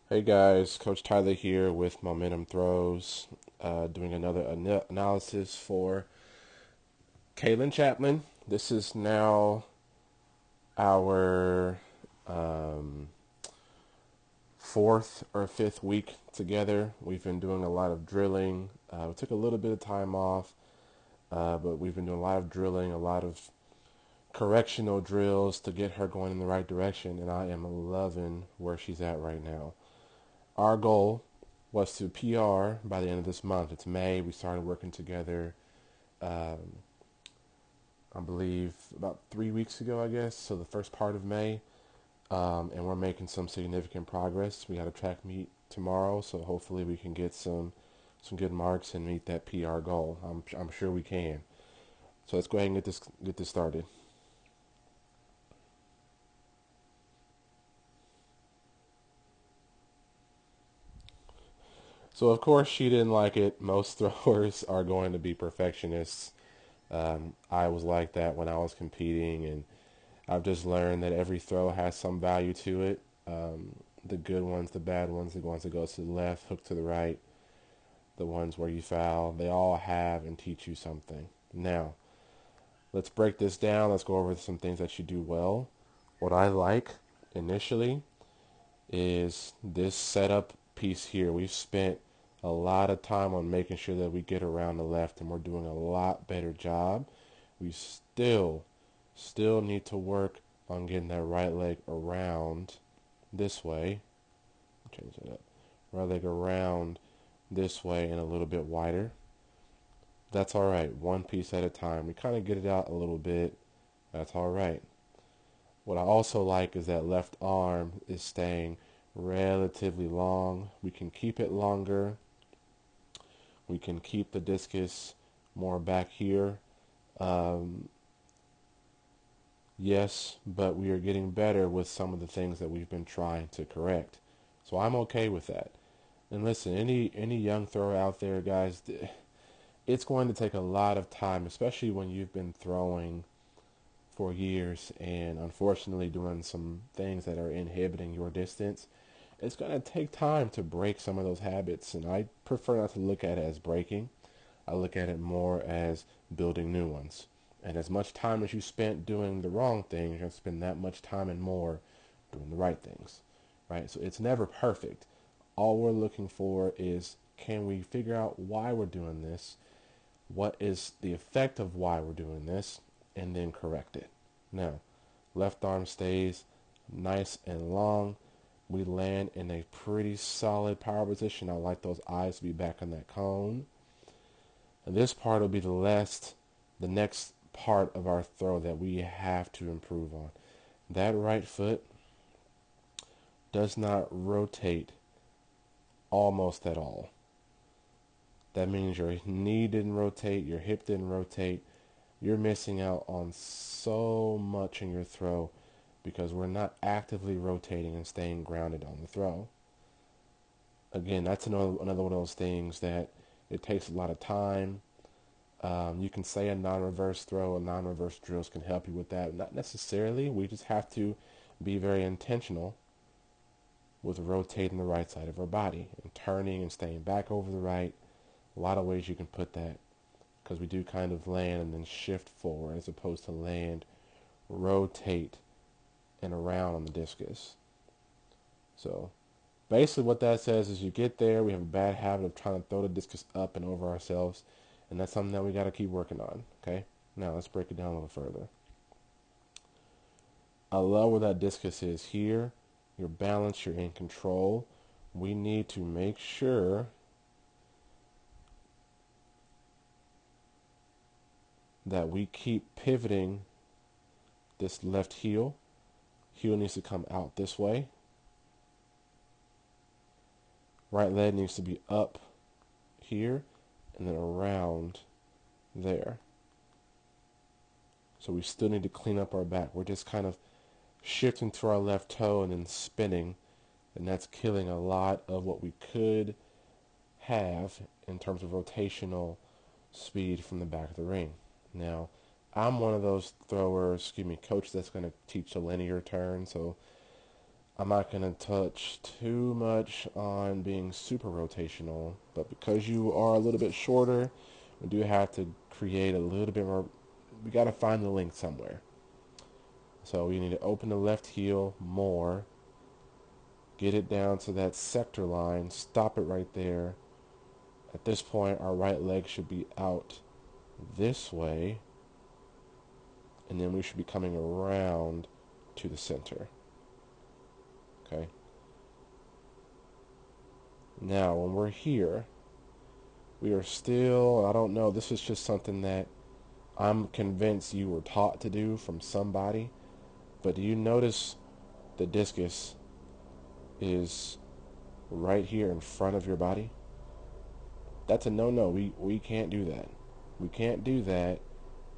Hey guys, Coach Tyler here with Momentum Throws, doing another analysis for Kaylynn Chapman. This is now our um, fourth or fifth week together. We've been doing a lot of drilling. We took a little bit of time off, but we've been doing a lot of drilling, a lot of correctional drills to get her going in the right direction, and I am loving where she's at right now. Our goal was to PR by the end of this month. It's May. We started working together, um, I believe, about 3 weeks ago, I guess. So the first part of May, and we're making some significant progress. We got a track meet tomorrow, so hopefully we can get some good marks and meet that PR goal. I'm sure we can. So let's go ahead and get this started. So of course she didn't like it. Most throwers are going to be perfectionists. I was like that when I was competing, and I've just learned that every throw has some value to it. The good ones, the bad ones, the ones that go to the left, hook to the right, the ones where you foul, they all have and teach you something. Now, let's break this down. Let's go over some things that you do well. What I like initially is this setup piece here. We've spent a lot of time on making sure that we get around the left, and we're doing a lot better job. We still need to work on getting that right leg around this way. Change that up. Right leg around this way and a little bit wider. That's all right. One piece at a time. We kind of get it out a little bit. That's all right. What I also like is that left arm is staying relatively long. We can keep it longer. We can keep the discus more back here. Um, yes, but we are getting better with some of the things that we've been trying to correct. So I'm okay with that. And listen, any young thrower out there, guys, it's going to take a lot of time, especially when you've been throwing for years and unfortunately doing some things that are inhibiting your distance. It's going to take time to break some of those habits, and I prefer not to look at it as breaking. I look at it more as building new ones. And as much time as you spent doing the wrong thing, you're going to spend that much time and more doing the right things, right? So it's never perfect. All we're looking for is, can we figure out why we're doing this? What is the effect of why we're doing this? And then correct it. Now, left arm stays nice and long. We land in a pretty solid power position. I like those eyes to be back on that cone. And this part will be the next part of our throw that we have to improve on. That right foot does not rotate almost at all. That means your knee didn't rotate, your hip didn't rotate. You're missing out on so much in your throw because we're not actively rotating and staying grounded on the throw. Again, that's another one of those things that it takes a lot of time. You can say a non-reverse throw, a non-reverse drills can help you with that. Not necessarily. We just have to be very intentional with rotating the right side of our body and turning and staying back over the right. A lot of ways you can put that because we do kind of land and then shift forward as opposed to land, rotate, and around on the discus. So basically what that says is you get there, we have a bad habit of trying to throw the discus up and over ourselves, and that's something that we got to keep working on, okay? Now let's break it down a little further. I love where that discus is here. You're balanced, you're in control. We need to make sure that we keep pivoting this left heel. Heel needs to come out this way. Right leg needs to be up here and then around there. So we still need to clean up our back. We're just kind of shifting to our left toe and then spinning, and that's killing a lot of what we could have in terms of rotational speed from the back of the ring. Now, I'm one of those throwers, coach that's going to teach a linear turn, so I'm not going to touch too much on being super rotational, but because you are a little bit shorter, we do have to create a little bit more. We got to find the length somewhere. So we need to open the left heel more, get it down to that sector line, stop it right there. At this point, our right leg should be out this way, and then we should be coming around to the center. Okay. Now, when we're here, we are still, I don't know, this is just something that I'm convinced you were taught to do from somebody, but do you notice the discus is right here in front of your body? That's a no-no. We can't do that. We can't do that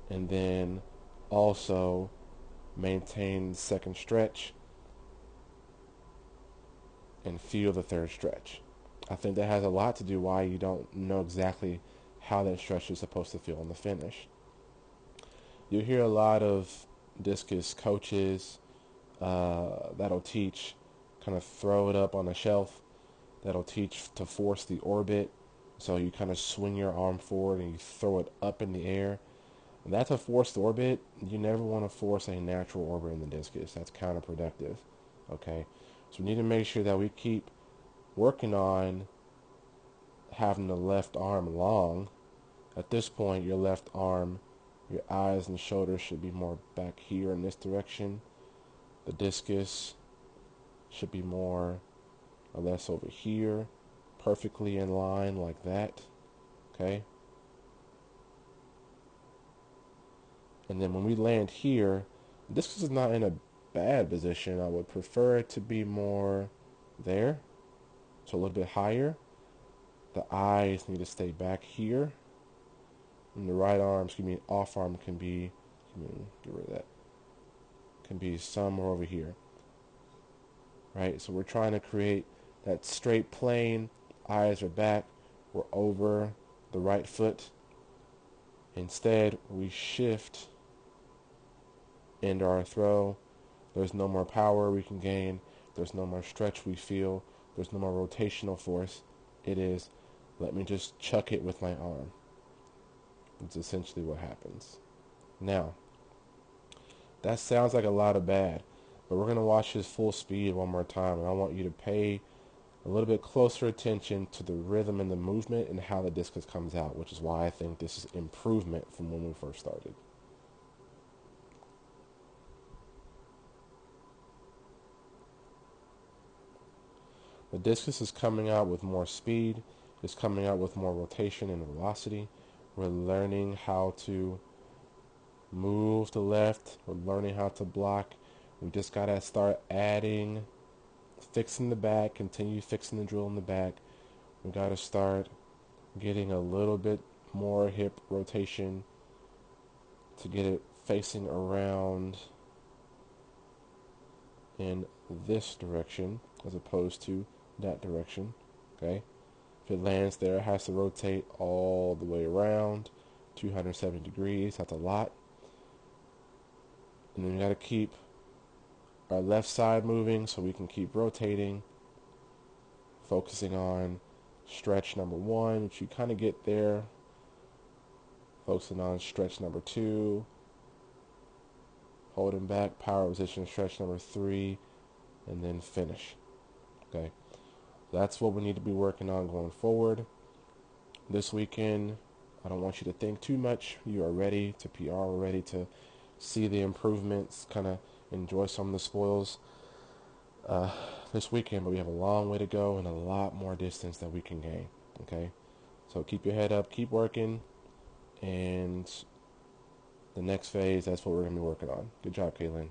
and then also maintain second stretch and feel the third stretch. I think that has a lot to do why you don't know exactly how that stretch is supposed to feel in the finish. You hear a lot of discus coaches that'll teach kind of throw it up on a shelf, that'll teach to force the orbit. So you kind of swing your arm forward and you throw it up in the air. And that's a forced orbit. You never want to force a natural orbit in the discus. That's counterproductive. Okay? So we need to make sure that we keep working on having the left arm long. At this point, your left arm, your eyes and shoulders should be more back here in this direction. The discus should be more or less over here, perfectly in line like that. Okay? And then when we land here, discus is not in a bad position. I would prefer it to be more there, so a little bit higher. The eyes need to stay back here. And the right arm, excuse me, off arm can be, get rid of that, can be somewhere over here. Right? So we're trying to create that straight plane. Eyes are back. We're over the right foot. Instead, we shift into our throw. There's no more power we can gain. There's no more stretch we feel. There's no more rotational force. It is, let me just chuck it with my arm. It's essentially what happens. Now, that sounds like a lot of bad, but we're going to watch this full speed one more time, and I want you to pay a little bit closer attention to the rhythm and the movement and how the discus comes out, which is why I think this is improvement from when we first started. The discus is coming out with more speed, it's coming out with more rotation and velocity. We're learning how to move to left, we're learning how to block. We just got to start adding, fixing the back, continue fixing the drill in the back. We got to start getting a little bit more hip rotation to get it facing around in this direction as opposed to that direction. Okay, if it lands there, it has to rotate all the way around 270 degrees. That's a lot. And then we got to keep our left side moving so we can keep rotating, focusing on stretch number 1, which you kind of get there, focusing on stretch number 2, holding back, power position, stretch number 3, and then finish. Okay, that's what we need to be working on going forward. This weekend, I don't want you to think too much. You are ready to PR, we're ready to see the improvements, kind of enjoy some of the spoils this weekend, but we have a long way to go and a lot more distance that we can gain. Okay, so keep your head up, keep working, and the next phase, that's what we're going to be working on. Good job, Kaylynn.